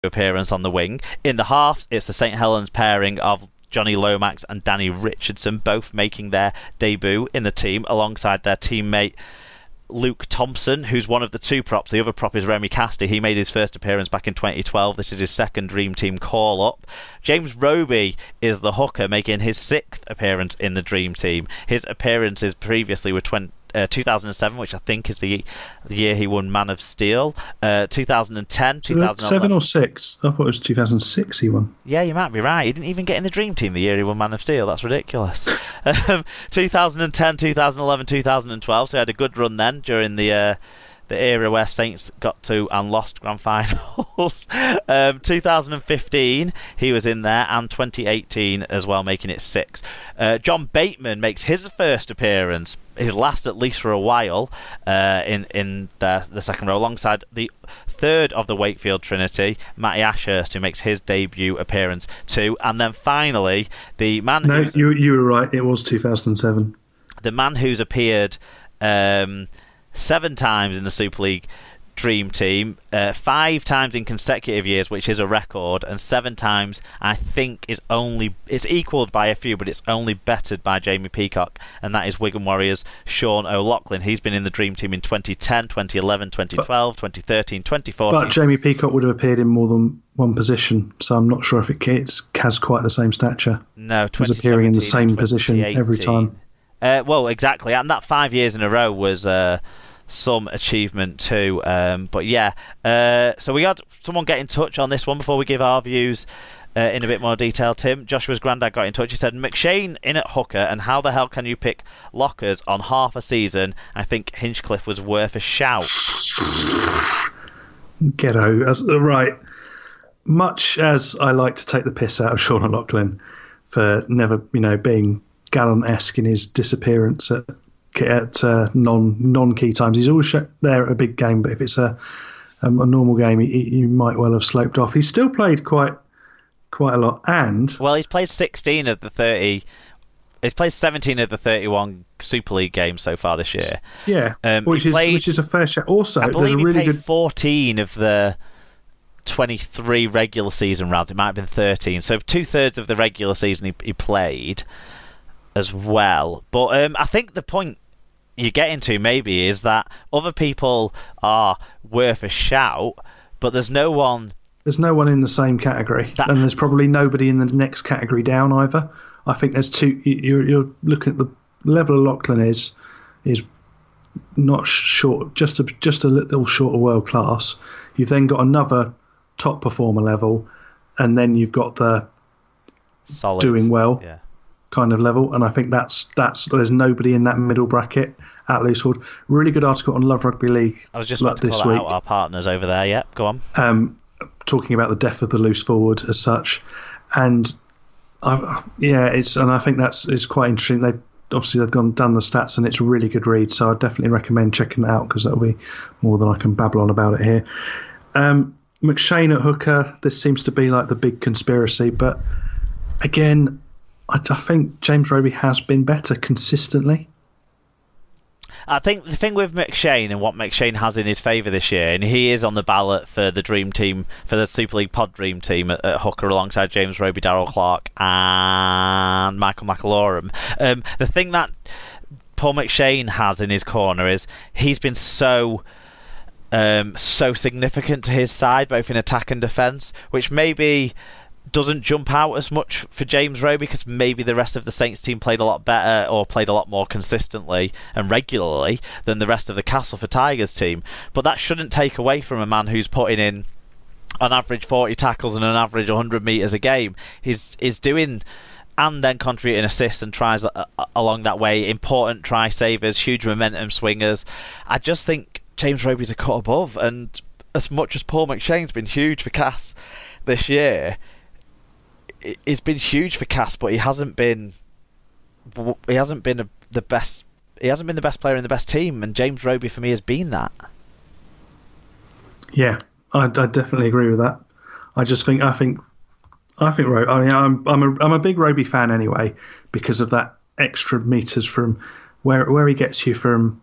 appearance on the wing. In the halves, it's the St Helens pairing of Johnny Lomax and Danny Richardson, both making their debut in the team alongside their teammate Luke Thompson, who's one of the two props. The other prop is Remy Casti. He made his first appearance back in 2012. This is his second Dream Team call-up. James Roby is the hooker, making his sixth appearance in the Dream Team. His appearances previously were 2007, which I think is the year he won Man of Steel. 2010, 7 or 6? I thought it was 2006 he won. Yeah, you might be right. He didn't even get in the Dream Team the year he won Man of Steel. That's ridiculous. 2010, 2011, 2012. So he had a good run then during the era where Saints got to and lost grand finals. 2015 he was in there, and 2018 as well, making it 6. John Bateman makes his first appearance, his last at least for a while, in the second row, alongside the third of the Wakefield Trinity, Matty Ashurst, who makes his debut appearance too. And then finally, the man... No, you were right, it was 2007. The man who's appeared 7 times in the Super League Dream Team, 5 times in consecutive years, which is a record, and 7 times I think it's equalled by a few, but it's only bettered by Jamie Peacock, and that is Wigan Warriors Sean O'Loughlin. He's been in the Dream Team in 2010, 2011, 2012, 2013, 2014. But Jamie Peacock would have appeared in more than one position, so I'm not sure if it has quite the same stature. No, was appearing in the same position every time. Well, exactly, and that 5 years in a row was some achievement too. But yeah, so we had someone get in touch on this one before we give our views in a bit more detail. Tim, Joshua's granddad, got in touch. He said, McShane in at hooker, and how the hell can you pick lockers on half a season? I think Hinchcliffe was worth a shout. Ghetto. Right. Much as I like to take the piss out of Sean O'Loughlin for never, being Gallant-esque in his disappearance at non-key times. He's always there at a big game, but if it's a normal game, he might well have sloped off. He's still played quite a lot, and he's played 16 of the 30. He's played 17 of the 31 Super League games so far this year. Yeah, which is a fair share. Also, I believe there's a really he played 14 of the 23 regular season rounds. It might have been 13. So 2/3 of the regular season he played as well. But I think the point you're getting to maybe is that other people are worth a shout, but there's no one in the same category, and there's probably nobody in the next category down either. I think there's two. You're looking at the level of Loughlin is not short, just a little short of world class. You've then got another top performer level, and then you've got the solid doing well kind of level, and I think that's there's nobody in that middle bracket at loose forward. Really good article on Love Rugby League. I was just about to call out our partners over there. Yep, go on. Talking about the death of the loose forward as such, and I think it's quite interesting. They've done the stats, and it's a really good read. So I definitely recommend checking it out, because that'll be more than I can babble on about it here. McShane at hooker. This seems to be like the big conspiracy, but again, I think James Roby has been better consistently. I think the thing with McShane and what McShane has in his favour this year, and he is on the ballot for the Dream Team, for the Super League Pod Dream Team at hooker alongside James Roby, Darryl Clark and Michael McAlorum. The thing that Paul McShane has in his corner is he's been so significant to his side, both in attack and defence, which maybe doesn't jump out as much for James Roby, because maybe the rest of the Saints team played a lot better or played a lot more consistently and regularly than the rest of the Castleford Tigers team. But that shouldn't take away from a man who's putting in on average 40 tackles and an average 100 metres a game. He's doing and then contributing assists and tries along that way, important try savers, huge momentum swingers. I just think James Roby's a cut above, and as much as Paul McShane's been huge for Cass this year, it's been huge for Cass, but he hasn't been the best. He hasn't been the best player in the best team, and James Roby for me has been that. Yeah, I definitely agree with that. I think Roby. I mean, I'm a big Roby fan anyway, because of that extra meters from where he gets you from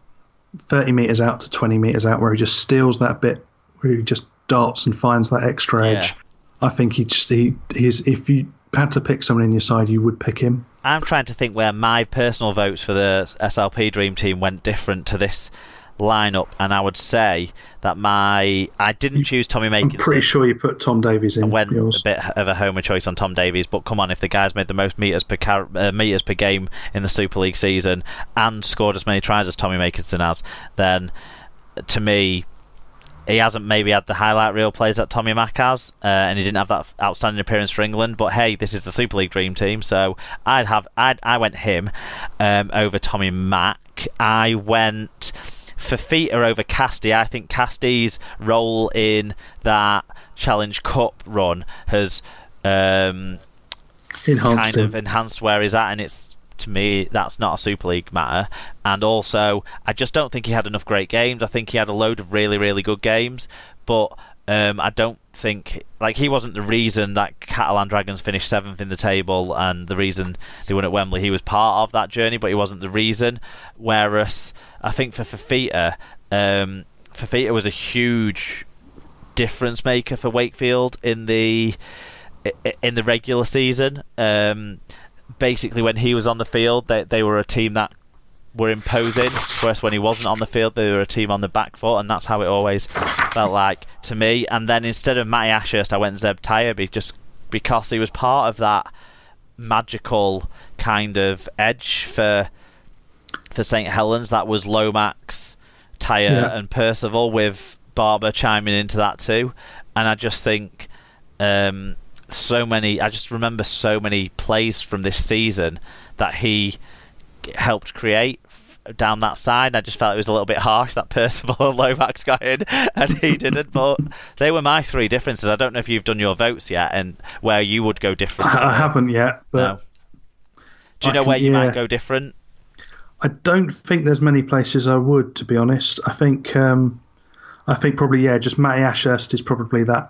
30 meters out to 20 meters out, where he just steals that bit, where he just darts and finds that extra edge. I think he's if you had to pick someone in your side, you would pick him. I'm trying to think where my personal votes for the SLP Dream Team went different to this lineup, and I would say that I didn't choose Tommy Makinson. I'm pretty sure you put Tom Davies in. I went yours. a bit of a homer choice on Tom Davies, but come on, if the guy's made the most meters per game in the Super League season and scored as many tries as Tommy Makinson has, then to me, he hasn't maybe had the highlight reel plays that Tommy Mack has, and he didn't have that outstanding appearance for England. But hey, this is the Super League Dream Team, so I went him over Tommy Mack. I went Fafita over Casti. I think Casti's role in that Challenge Cup run has enhanced where he's at, and it's, to me, that's not a Super League matter. And also, I just don't think he had enough great games. I think he had a load of really, really good games, but I don't think, like, he wasn't the reason that Catalan Dragons finished 7th in the table and the reason they won at Wembley. He was part of that journey, but he wasn't the reason. Whereas I think for Fafita, Fafita was a huge difference maker for Wakefield in the regular season. Basically, when he was on the field, they were a team that were imposing, whereas when he wasn't on the field, they were a team on the back foot, and that's how it always felt like to me. And then instead of Matty Ashurst, I went Zeb Tayabi, just because he was part of that magical kind of edge for St Helens that was Lomax, Tyre and Percival, with Barber chiming into that too. And I just think I just remember so many plays from this season that he helped create down that side. I just felt it was a little bit harsh that Percival and Lomax got in and he didn't. But they were my three differences. I don't know if you've done your votes yet and where you would go different. I haven't yet. But no. Do you know where you might go different? I don't think there's many places I would, to be honest. I think probably just Matty Ashurst is probably the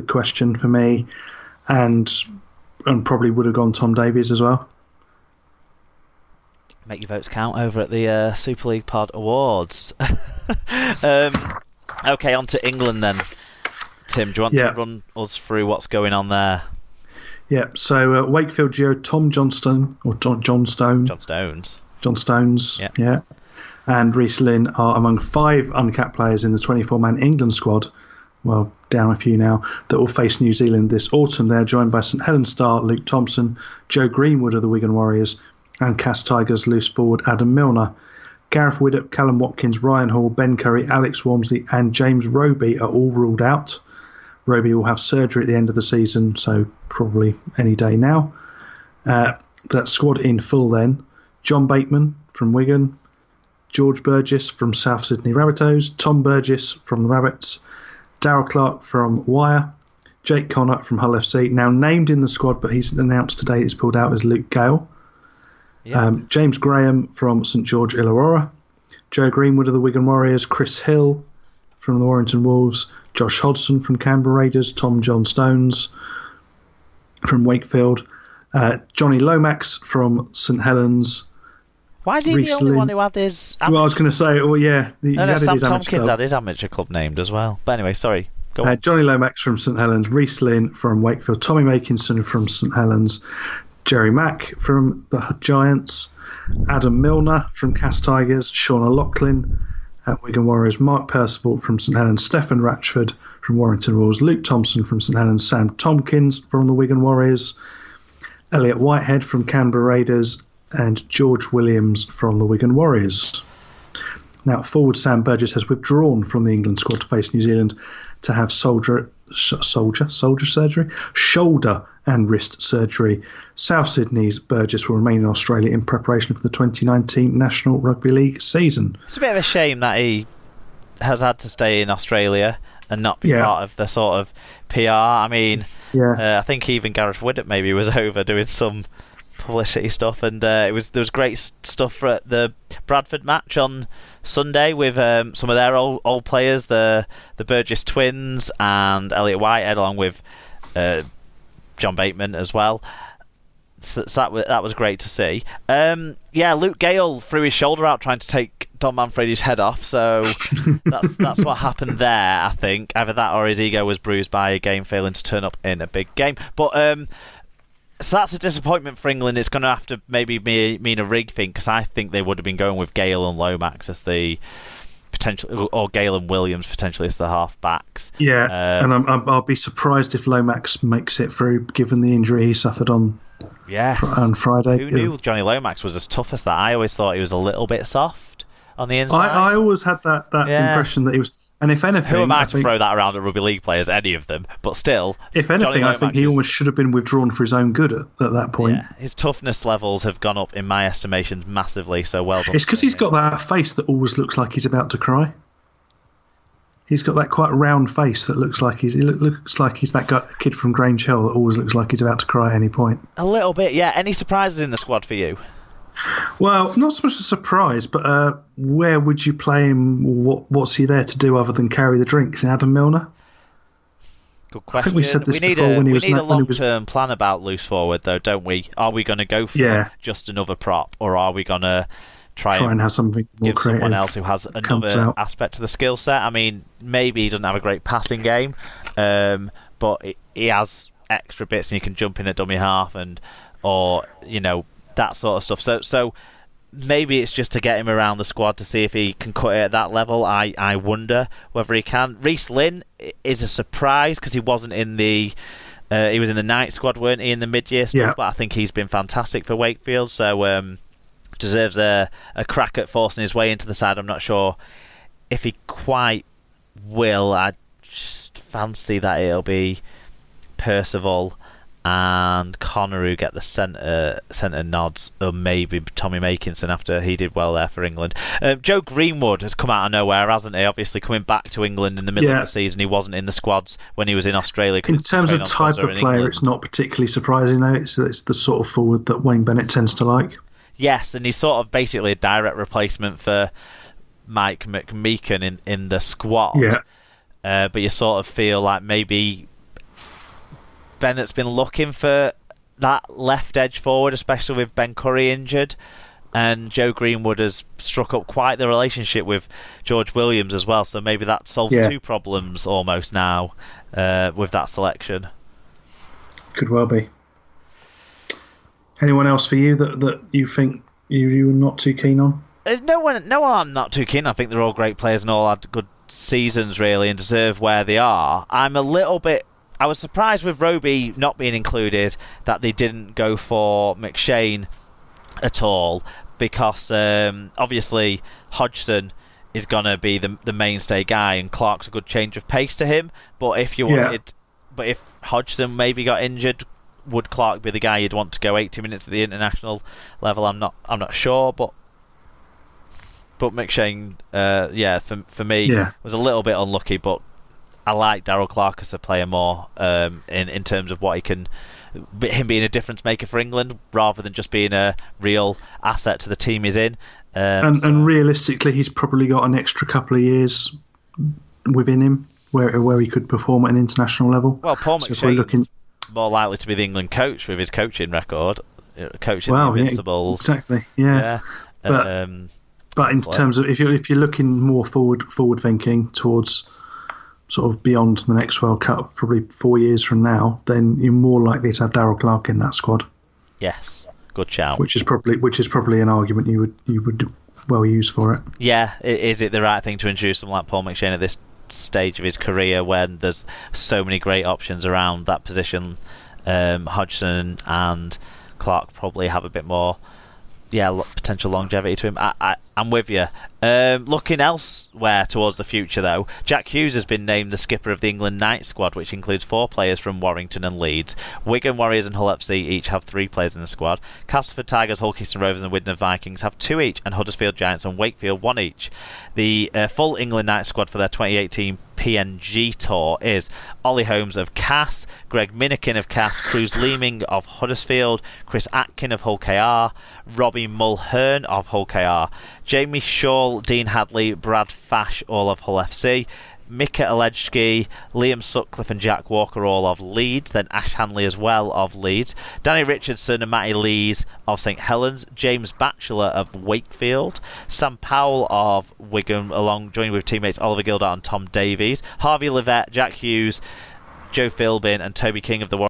question for me, and probably would have gone Tom Davies as well. Make your votes count over at the Super League Pod Awards. Okay, on to England then. Tim, do you want to run us through what's going on there? Yeah, so Wakefield Geo, Tom Johnston, or John Stone. John Stones, yeah. And Reece Lynn are among 5 uncapped players in the 24-man England squad, well, down a few now, that will face New Zealand this autumn. They're joined by St Helens star Luke Thompson, Joe Greenwood of the Wigan Warriors, and Cass Tigers loose forward Adam Milner. Gareth Widdop, Callum Watkins, Ryan Hall, Ben Curry, Alex Walmsley and James Roby are all ruled out. Roby will have surgery at the end of the season, so probably any day now. That squad in full then: John Bateman from Wigan, George Burgess from South Sydney Rabbitohs, Tom Burgess from the Rabbits, Darryl Clark from Wyre, Jake Connor from Hull FC, now named in the squad but he's announced today he's pulled out, as Luke Gale. James Graham from St George Illawarra, Joe Greenwood of the Wigan Warriors, Chris Hill from the Warrington Wolves, Josh Hodgson from Canberra Raiders, Tom John Stones from Wakefield, Johnny Lomax from St Helens. Why is he the only one who had his... Well, I was going to say, Sam Tompkins had his amateur club named as well. But anyway, sorry. Go on. Johnny Lomax from St Helens, Reece Lynn from Wakefield, Tommy Makinson from St Helens, Jerry Mack from the Giants, Adam Milner from Cass Tigers, Sean O'Loughlin at Wigan Warriors, Mark Percival from St Helens, Stephen Ratchford from Warrington Wolves, Luke Thompson from St Helens, Sam Tompkins from the Wigan Warriors, Elliot Whitehead from Canberra Raiders, and George Williams from the Wigan Warriors. Now, forward Sam Burgess has withdrawn from the England squad to face New Zealand to have shoulder and wrist surgery. South Sydney's Burgess will remain in Australia in preparation for the 2019 National Rugby League season. It's a bit of a shame that he has had to stay in Australia and not be part of the sort of PR. I mean, I think even Gareth Widdop maybe was over doing some publicity stuff, and there was great stuff for the Bradford match on Sunday with some of their old players, the Burgess twins and Elliot Whitehead, along with John Bateman as well. So that was great to see. Luke Gale threw his shoulder out trying to take Don Manfredi's head off, so that's what happened there, I think. Either that or his ego was bruised by a game failing to turn up in a big game. But so that's a disappointment for England. It's going to have to maybe mean a rig thing, because I think they would have been going with Gale and Lomax as the potential, or Gale and Williams potentially as the half backs. Yeah, and I'll be surprised if Lomax makes it through, given the injury he suffered on Friday. Who knew Johnny Lomax was as tough as that? I always thought he was a little bit soft on the inside. I always had that impression that he was. And if anything, who am I to throw that around at rugby league players? Any of them, but still. If anything, I think he almost should have been withdrawn for his own good at that point. Yeah, his toughness levels have gone up in my estimations massively. So well done. It's because he's got that face that always looks like he's about to cry. He's got that quite round face that looks like he's that kid from Grange Hill that always looks like he's about to cry at any point. A little bit, yeah. Any surprises in the squad for you? Well, not so much a surprise, but where would you play him? What's he there to do other than carry the drinks? In Adam Milner? Good question. I think we said this before when he was. We need a long-term plan about loose forward, though, don't we? Are we going to go for just another prop, or are we going to try and have something more give creative, someone else who has another aspect to the skill set? I mean, maybe he doesn't have a great passing game, but he has extra bits, and he can jump in at dummy half, or that sort of stuff. So maybe it's just to get him around the squad to see if he can cut it at that level. I wonder whether he can. Reece Lynn is a surprise because he wasn't in the he was in the night squad, weren't he, in the mid-year stuff? But I think he's been fantastic for Wakefield, so deserves a crack at forcing his way into the side. I'm not sure if he quite will. I just fancy that it'll be Percival and Connor who get the centre nods, or maybe Tommy Makinson after he did well there for England. Joe Greenwood has come out of nowhere, hasn't he? Obviously coming back to England in the middle of the season. He wasn't in the squads when he was in Australia. In terms of type of player, it's not particularly surprising, though. It's the sort of forward that Wayne Bennett tends to like. Yes, and he's sort of basically a direct replacement for Mike McMeekan in the squad. Yeah. But you sort of feel like maybe Bennett's been looking for that left edge forward, especially with Ben Curry injured, and Joe Greenwood has struck up quite the relationship with George Williams as well, so maybe that solves two problems almost now with that selection. Could well be. Anyone else for you that you think you're not too keen on? No, I'm not too keen. I think they're all great players and all had good seasons really and deserve where they are. I was surprised with Roby not being included that they didn't go for McShane at all, because obviously Hodgson is going to be the mainstay guy and Clark's a good change of pace to him. But if Hodgson maybe got injured, would Clark be the guy you'd want to go 80 minutes at the international level? I'm not sure, but McShane, for me, was a little bit unlucky, but I like Darryl Clark as a player more in terms of what him being a difference maker for England rather than just being a real asset to the team he's in. And realistically, he's probably got an extra couple of years within him where he could perform at an international level. Well, Paul McShane's more likely to be the England coach with his coaching record, coaching the Invincibles. Exactly, yeah. But in terms of if you're looking more forward thinking towards sort of beyond the next World Cup, probably 4 years from now, then you're more likely to have Darryl Clark in that squad. Yes, good shout. Which is probably an argument you would well use for it. Yeah, is it the right thing to introduce someone like Paul McShane at this stage of his career when there's so many great options around that position? Hodgson and Clark probably have a bit more potential longevity to him. I'm with you. Looking elsewhere towards the future, though, Jack Hughes has been named the skipper of the England night squad, which includes 4 players from Warrington and Leeds. Wigan Warriors and Hull FC each have 3 players in the squad. Castleford Tigers, Hull Kingston Rovers and Widnes Vikings have 2 each, and Huddersfield Giants and Wakefield 1 each. The full England night squad for their 2018 PNG tour is Ollie Holmes of Cass, Greg Minikin of Cass, Cruz Leeming of Huddersfield, Chris Atkin of Hull KR, Robbie Mulhern of Hull KR, Jamie Shaw, Dean Hadley, Brad Fash, all of Hull FC, Mika Alejski, Liam Sutcliffe and Jack Walker all of Leeds, then Ash Hanley as well of Leeds, Danny Richardson and Matty Lees of St Helens, James Batchelor of Wakefield, Sam Powell of Wigan, joining with teammates Oliver Gildart and Tom Davies, Harvey Livett, Jack Hughes, Joe Philbin and Toby King of the